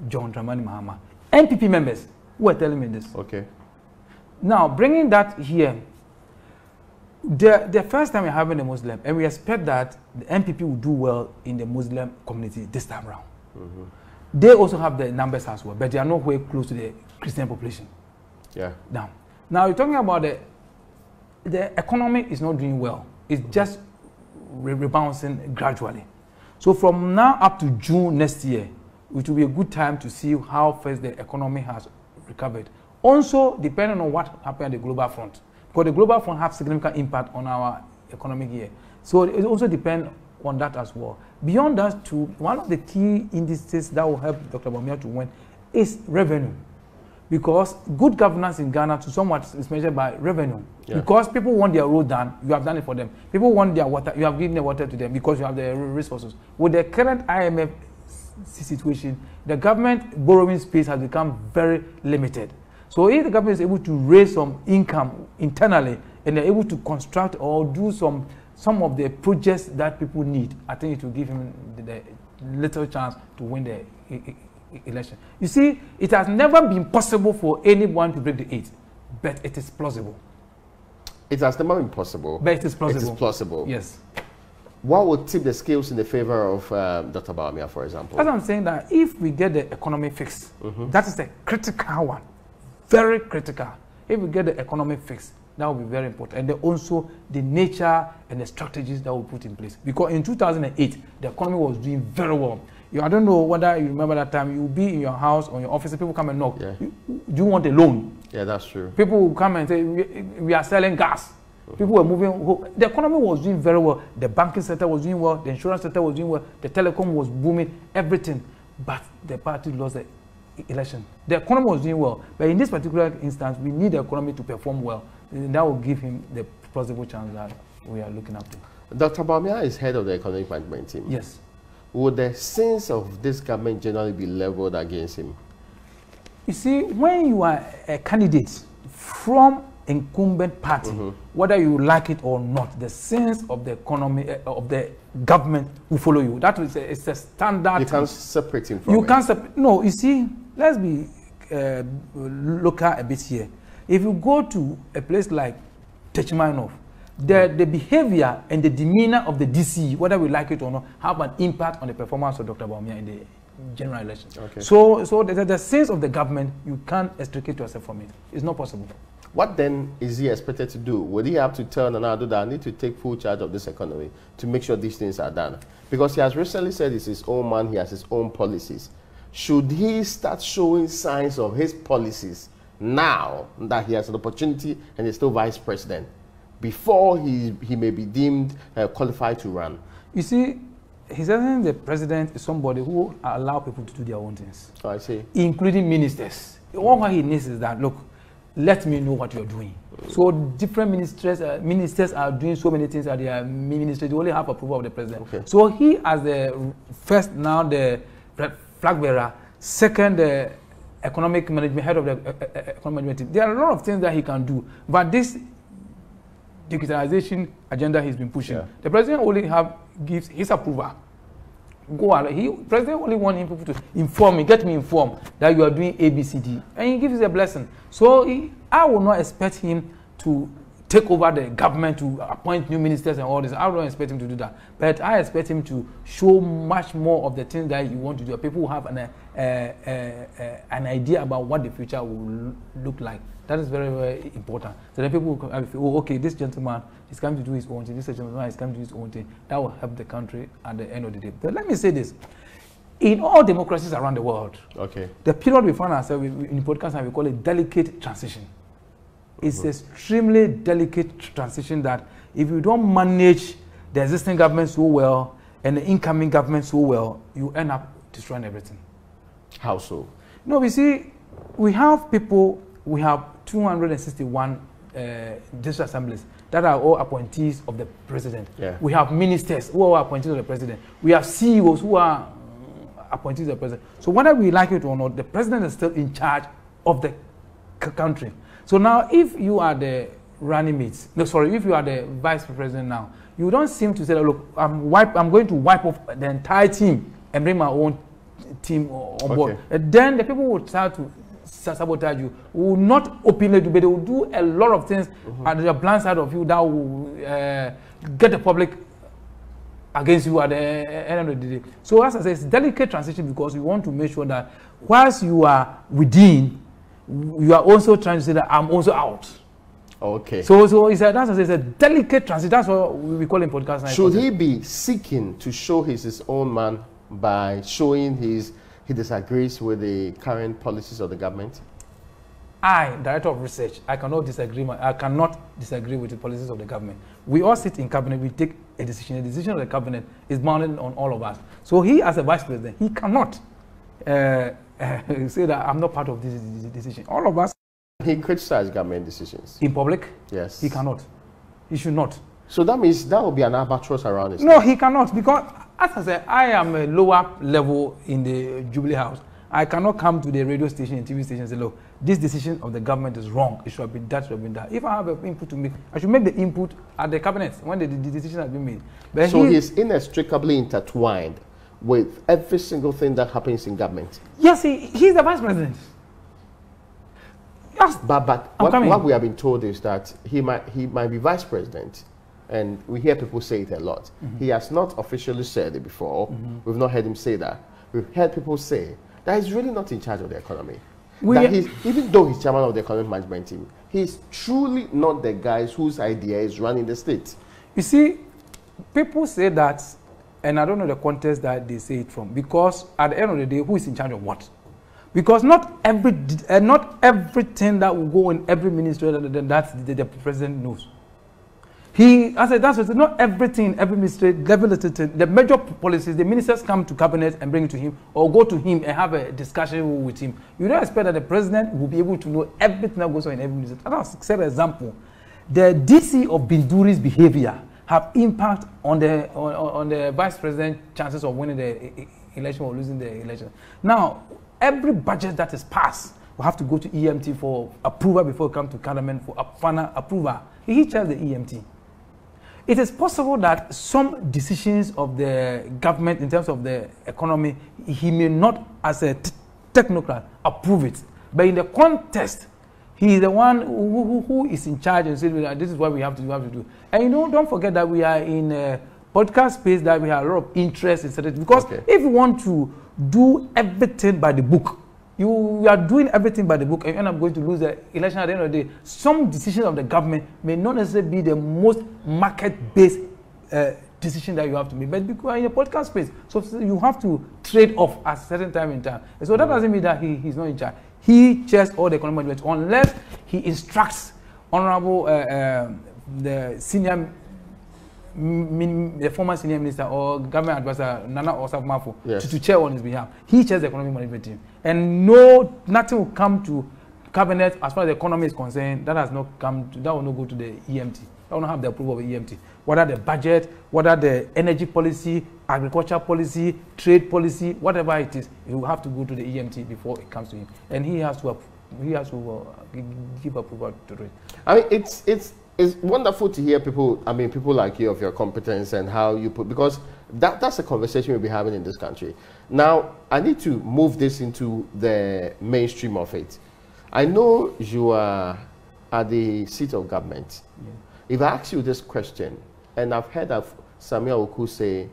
John Dramani Mahama. MPP members who are telling me this. Okay. Now, bringing that here, the first time we're having a Muslim, and we expect that the MPP will do well in the Muslim community this time around. They also have the numbers as well, but they are nowhere close to the Christian population. Yeah. Now you're talking about the economy is not doing well. It's just rebounding gradually. So from now up to June next year, it will be a good time to see how fast the economy has recovered. Also, depending on what happened at the global front. Because the global front has significant impact on our economic year. So it also depends on that as well. Beyond that too, one of the key indices that will help Dr. Bawumia to win is revenue. Because good governance in Ghana to somewhat is measured by revenue. Yeah. Because people want their road done, you have done it for them. People want their water, you have given the water to them because you have the resources. With the current IMF situation, the government borrowing space has become very limited. So if the government is able to raise some income internally and they're able to construct or do some of the projects that people need, I think it will give him the little chance to win the election. You see, it has never been possible for anyone to break the 8, but it is plausible. It has never been possible. But it is plausible. It is plausible. Yes. What would tip the scales in the favor of Dr. Bawumia, for example? As I'm saying, that if we get the economy fixed, that is the critical one. Very critical. If we get the economy fixed, that will be very important. And then also the nature and the strategies that we put in place. Because in 2008, the economy was doing very well. I don't know whether you remember that time. You will be in your house or your office, people come and knock. Yeah. Do you want a loan? Yeah, that's true. People will come and say, we are selling gas. People were moving. The economy was doing very well. The banking sector was doing well. The insurance sector was doing well. The telecom was booming. Everything. But the party lost the election. The economy was doing well. But in this particular instance, we need the economy to perform well. And that will give him the plausible chance that we are looking up to. Dr. Bawumia is head of the economic management team. Yes. Would the sins of this government generally be leveled against him? You see, when you are a candidate from incumbent party, whether you like it or not, the sins of the economy, of the government will follow you. That is it's a standard. You can't separate him from it. You can't separate. No, you see, let's be local a bit here. If you go to a place like Techmanov, the behavior and the demeanor of the DC, whether we like it or not, have an impact on the performance of Dr. Bawumia in the general election. Okay. So the sins of the government, you can't extricate yourself from it. It's not possible. What then is he expected to do? Would he have to turn and do that? I need to take full charge of this economy to make sure these things are done. Because he has recently said he's his own man, he has his own policies. Should he start showing signs of his policies now that he has an opportunity and he's still vice president, before he may be deemed qualified to run? You see, His Excellency the President is somebody who allows people to do their own things. Oh, I see. Including ministers. What he needs is that, look, let me know what you're doing. So different ministers are doing so many things at their ministry. They only have approval of the president. Okay. So he, as the first, now the flag bearer, second, the economic management, head of the economic management team. There are a lot of things that he can do. But this digitalization agenda he's been pushing, the president only gives his approval. President only wants people to inform me, get me informed that you are doing ABCD, and he gives a blessing. So I will not expect him to take over the government, to appoint new ministers and all this. I don't expect him to do that. But I expect him to show much more of the things that he wants to do. People have an idea about what the future will look like. That is very, very important. So then people will feel, oh, okay, this gentleman is coming to do his own thing. This gentleman is coming to do his own thing. That will help the country at the end of the day. But let me say this. In all democracies around the world, the period we find ourselves in podcast, and we call it delicate transition. It's extremely delicate transition that if you don't manage the existing government so well and the incoming government so well, you end up destroying everything. How so? No, we see, we have people, we have 261 district assemblies that are all appointees of the president. We have ministers who are appointees of the president. We have CEOs who are appointees of the president. So whether we like it or not, the president is still in charge of the country. So now, if you are the running mates, if you are the vice president now, you don't seem to say, look, I'm going to wipe off the entire team and bring my own team on board. And then the people will start to sabotage you. Will not openly do, but they will do a lot of things at the blind side of you that will get the public against you at the end of the day. So as I say, it's a delicate transition because you want to make sure that whilst you are within, you are also trying to say that I'm also out. Okay. So it's a delicate transition. That's what we call in podcast. Should he be seeking to show he's his own man by showing he disagrees with the current policies of the government? I, Director of Research, I cannot disagree with the policies of the government. We all sit in cabinet, we take a decision. The decision of the cabinet is bounded on all of us. So he, as a vice president, he cannot say that I'm not part of this decision. All of us. He criticized government decisions. In public? Yes. He cannot. He should not. So that means that will be an albatross around his No, he cannot, because as I said, I am a lower level in the Jubilee House. I cannot come to the radio station and TV station and say, look, this decision of the government is wrong. It should have been that, should have been that. If I have an input to make, I should make the input at the cabinet when the decision has been made. But so he's inextricably intertwined with every single thing that happens in government. Yes, he's the vice president. Yes. But what we have been told is that he might be vice president, and we hear people say it a lot. He has not officially said it before. We've not heard him say that. We've heard people say that he's really not in charge of the economy. Even though he's chairman of the economic management team, he's truly not the guy whose idea is running the state. You see, people say that, and I don't know the context that they say it from, because at the end of the day, who is in charge of what? Because not everything that will go in every ministry that the president knows. Not everything in every ministry, the major policies, the ministers come to cabinet and bring it to him, or go to him and have a discussion with him. You don't expect that the president will be able to know everything that goes on in every ministry. I'll set an example. The DC of Binduri's behavior have impact on the vice president's chances of winning the election or losing the election. Now, every budget that is passed will have to go to EMT for approval before it comes to Parliament for final approval. He chairs the EMT. It is possible that some decisions of the government in terms of the economy, he may not, as a technocrat, approve it. But in the context, he is the one who is in charge and says, this is what we have to do. And don't forget that we are in a podcast space that we have a lot of interest in certain, because if you want to do everything by the book, You are doing everything by the book, and you end up going to lose the election at the end of the day. Some decisions of the government may not necessarily be the most market-based decision that you have to make, but because in a political space, so you have to trade off at a certain time in time. And so that doesn't mean that he's not in charge. He chairs all the economic management unless he instructs Honorable the former senior minister or government advisor Nana Osaf-Mafo to chair on his behalf. He chairs the economic management team, and nothing will come to cabinet as far as the economy is concerned. That has not come. That will not go to the EMT. That will not have the approval of the EMT. Whether the budget, whether the energy policy, agriculture policy, trade policy, whatever it is, it will have to go to the EMT before it comes to him, and he has to give approval to it. I mean, it's wonderful to hear people. I mean, people like you of your competence and how you put, because that's a conversation we'll be having in this country. Now, I need to move this into the mainstream of it. I know you are at the seat of government. Yeah. If I ask you this question, and I've heard of Samuel Oku say,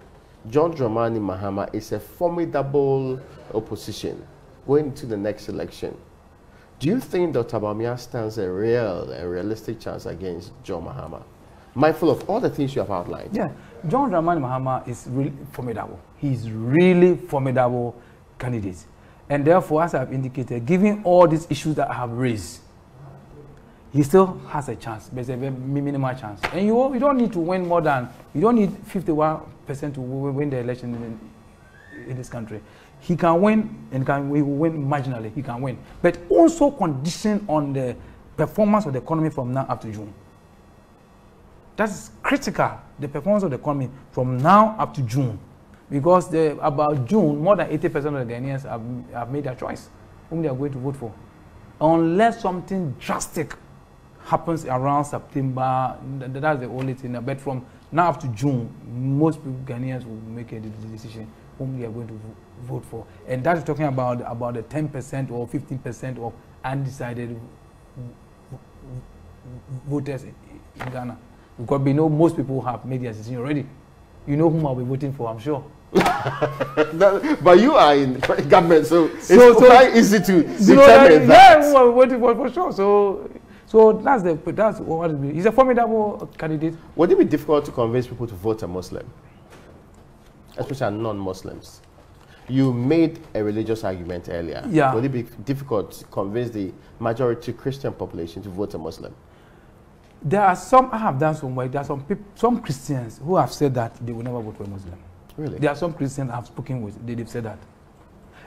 John Dramani Mahama is a formidable opposition going into the next election. Do you think Dr. Bawumia stands a realistic chance against John Mahama? Mindful of all the things you have outlined. Yeah, John Dramani Mahama is really formidable. He's really formidable candidate. And therefore, as I've indicated, given all these issues that I have raised, he still has a chance, but it's a very minimal chance. And you don't need to win more than, you don't need 51% to win the election in this country. He can win, and we will win marginally. He can win, but also conditioned on the performance of the economy from now up to June. That's critical. The performance of the economy from now up to June, because about June, more than 80% of the Ghanaians have made their choice whom they are going to vote for, unless something drastic happens around September. That's the only thing. But from now up to June, most Ghanaians will make a decision whom they are going to vote for, and that's talking about the 10% or 15% of undecided voters in Ghana, because we know most people have made their decision already. You know whom I'll be voting for, I'm sure. But you are in government, so it's quite easy to determine that. Yeah, who I'll be voting for sure. So that's what it is. He's a formidable candidate. Would it be difficult to convince people to vote a Muslim, especially non-Muslims? You made a religious argument earlier. Yeah. Would it be difficult to convince the majority Christian population to vote a Muslim? There are some, I have done some work, there are some Christians who have said that they will never vote for a Muslim. Really? There are some Christians I've spoken with, they've said that.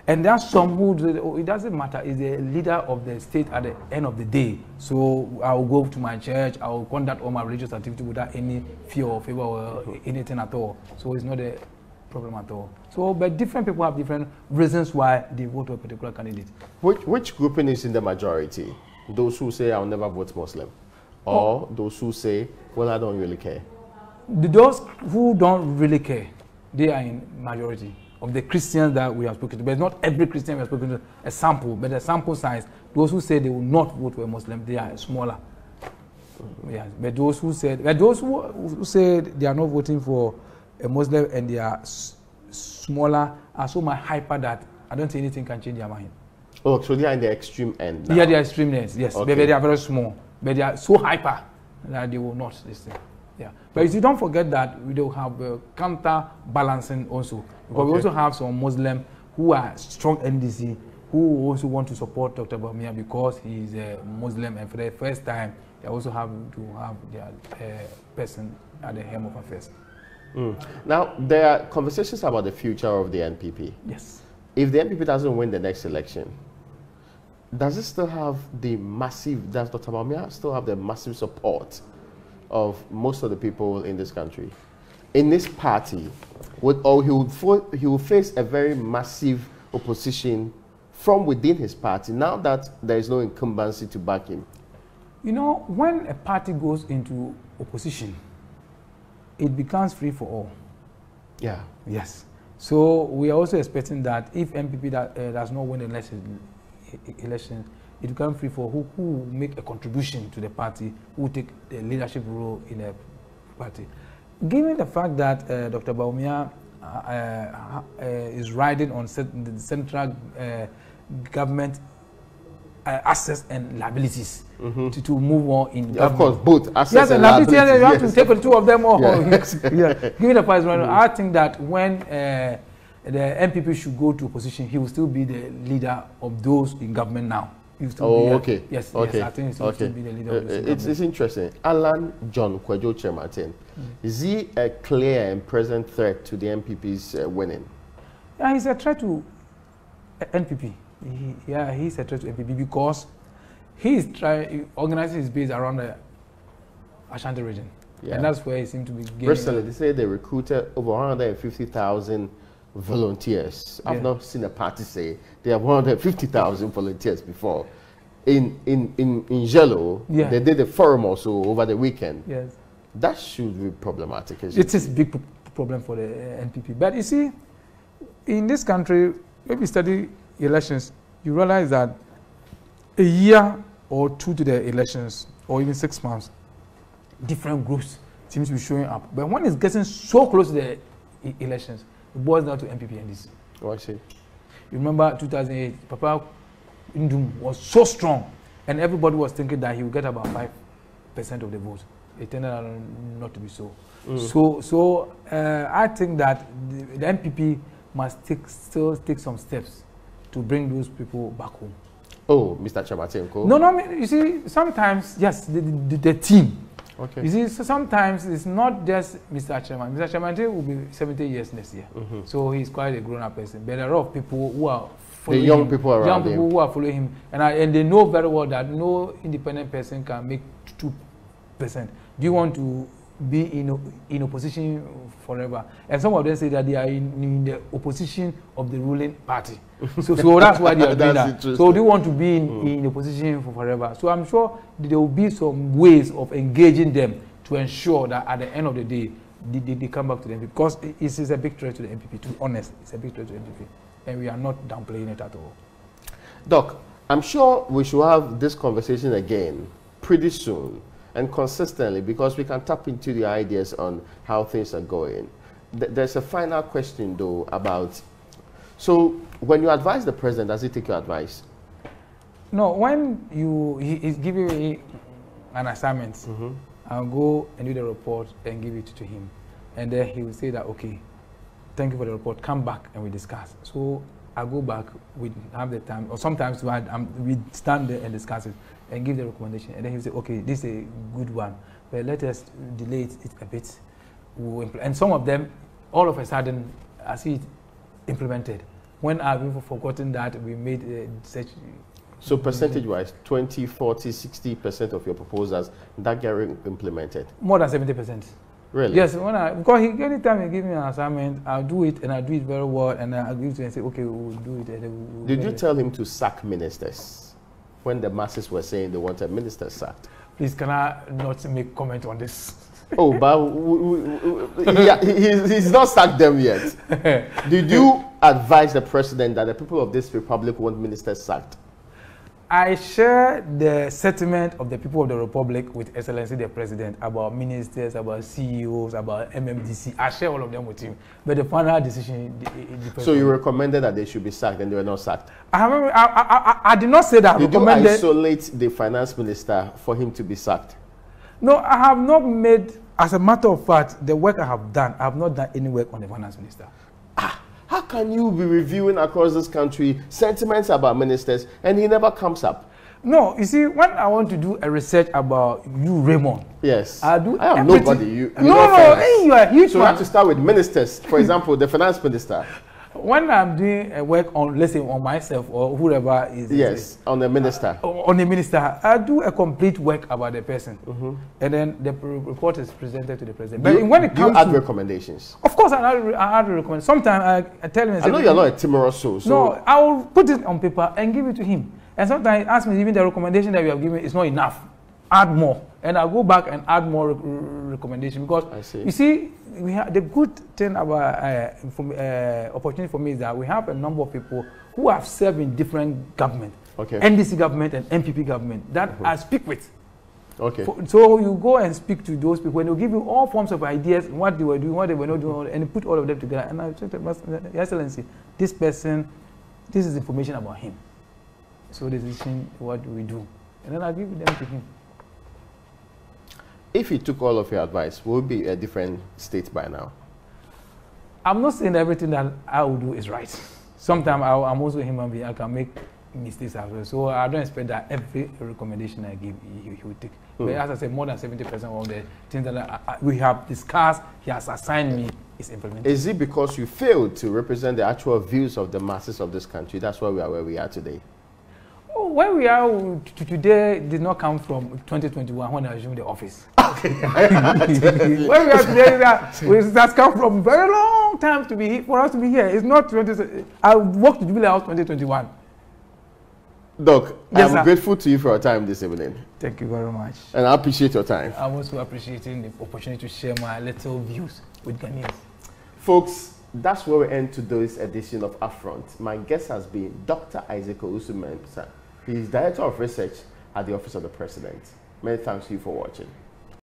And there are some who, it doesn't matter, is a leader of the state at the end of the day. So I will go to my church, I will conduct all my religious activity without any fear or favor or anything at all. So it's not a problem at all. So, but different people have different reasons why they vote for a particular candidate. Which grouping is in the majority? Those who say I'll never vote Muslim, or those who say, well, I don't really care? Those who don't really care, they are in majority of the Christians that we have spoken to. But it's not every Christian we have spoken to, a sample, but a sample size. Those who say they will not vote for a Muslim, they are smaller. Yeah, but those who say they are not voting for a Muslim and they are smaller are so much hyper that I don't think anything can change their mind. Oh, so they are in the extreme end now. Yeah, they are extreme ends, yes. Okay. But they are very small. But they are so hyper that they will not listen. Yeah. But you don't forget that we do have counterbalancing also. Because we also have some Muslims who are strong NDC who also want to support Dr. Bawumia because he is a Muslim, and for the first time they also have to have their person at the helm of affairs. Now, there are conversations about the future of the NPP. Yes. If the NPP doesn't win the next election, does it still have the massive, does Dr. Bawumia still have the massive support of most of the people in this country? In this party, he will face a very massive opposition from within his party now that there is no incumbency to back him? You know, when a party goes into opposition, it becomes free for all. Yeah. Yes. So we are also expecting that if MPP does not win the election, it becomes free for who make a contribution to the party, who take a leadership role in the party. Given the fact that Dr. Bawumia is riding on the central government assets and liabilities to move on in government. Of course, both assets yes, and liabilities. liabilities. You have to take the two of them all. Yes. Yeah. Give me the price. I think that when the MPP should go to opposition, he will still be the leader of those in government now. Okay. Yes, okay. yes, I think he will still be the leader of those it's interesting. Alan John Kwadwo Kyerematen, is he a clear and present threat to the MPP's winning? Yeah, he's a threat to NPP. He's a threat to NPP because he organizing his base around the Ashanti region. Yeah. And that's where he seems to be getting. Recently, they say they recruited over 150,000 volunteers. I've not seen a party say they have 150,000 volunteers before. In Jello, they did a forum also over the weekend. Yes. That should be problematic. It is a big problem for the NPP. But you see, in this country, if you study elections, you realize that a year or two to the elections, or even 6 months, different groups seem to be showing up. But when it's getting so close to the elections, it boils down to MPP and this. Oh, I see. You remember 2008, Papa Ndum was so strong, and everybody was thinking that he would get about 5% of the vote. It turned out not to be so. So I think that the MPP must still take some steps to bring those people back home. Oh, Mr. Kyerematen. No, you see, sometimes, yes, the team. Okay. You see, so sometimes it's not just Mr. Kyerematen. Mr. Kyerematen will be 70 years next year. So he's quite a grown-up person. But there are a lot of people who are following the young people around young people who are following him. And they know very well that no independent person can make 2%. Do you want to be in opposition forever? And some of them say that they are in the opposition of the ruling party. So that's why they are doing that. So they want to be in opposition for forever. So I'm sure there will be some ways of engaging them to ensure that at the end of the day, they come back to the MPP. Because it is a big threat to the MPP, to be honest. It's a big threat to the MPP. And we are not downplaying it at all. Doc, I'm sure we should have this conversation again pretty soon and consistently, because we can tap into the ideas on how things are going. There's a final question though about, so when you advise the president, does he take your advice? No, when he's giving me an assignment, I'll go and do the report and give it to him. And then he will say that, okay, thank you for the report, come back and we discuss. So I go back, we have the time, or sometimes we stand there and discuss it and give the recommendation. And then he'll say, okay, this is a good one, but let us delay it a bit. And some of them, all of a sudden, I see it implemented. When I've even forgotten that we made such... So percentage-wise, 20, 40, 60% of your proposals that get implemented? More than 70%. Really? Yes, because anytime he gives me an assignment, I'll do it, and I do it very well, and I'll give it to him and say, okay, we'll do it. Did you tell him to sack ministers when the masses were saying they wanted ministers sacked? Please, can I not make comment on this? Oh, but he's not sacked them yet. Did you advise the president that the people of this republic want ministers sacked? I share the sentiment of the people of the Republic with Excellency the President about ministers, about CEOs, about MMDC. I share all of them with him. But the final decision... So you recommended that they should be sacked and they were not sacked? I did not say that. Did you isolate the finance minister for him to be sacked? No, I have not made... As a matter of fact, the work I have done, I have not done any work on the finance minister. How can you be reviewing across this country sentiments about ministers and he never comes up? No, you see, when I want to do a research about you, Raymond. Yes. I do. I am nobody. You you are huge. So you have to start with ministers. For example, the finance minister. When I'm doing a work on, let's say, on myself or whoever is... Yes, on the minister. On the minister, I do a complete work about the person. And then the report is presented to the president. But when it comes do you add recommendations? Of course, I add recommendations. Sometimes I tell him... I know you're not a timorous soul. No, I will put it on paper and give it to him. And sometimes he asks me, even the recommendation that we have given is not enough. Add more. And I'll go back and add more recommendation, because you see, we have the good thing about opportunity for me is that we have a number of people who have served in different government, NDC government and MPP government, that I speak with. So you go and speak to those people, and they'll give you all forms of ideas, what they were doing, what they were not doing, and put all of them together. And I said, Excellency, this person, this is information about him. so the decision, what do we do? And then I give them to him. If he took all of your advice, would be a different state by now? I'm not saying everything that I will do is right. Sometimes I'm also a human being. I can make mistakes as well. So I don't expect that every recommendation I give, he will take. But as I said, more than 70% of the things that we have discussed, he has assigned me, is implemented. Is it because you failed to represent the actual views of the masses of this country? That's why we are where we are today. Oh, where we are today did not come from 2021 when I assumed the office. Okay. Where we are today, that's come from very long time to be for us to be here. It's not 20. I worked to Jubilee House 2021. Doc, yes, I'm sir. grateful to you for your time this evening. Thank you very much. And I appreciate your time. I'm also appreciating the opportunity to share my little views with Ghanaians. Folks, that's where we end today's edition of UpFront. My guest has been Dr. Isaac Owusu-Mensah. He is Director of Research at the Office of the President. Many thanks to you for watching.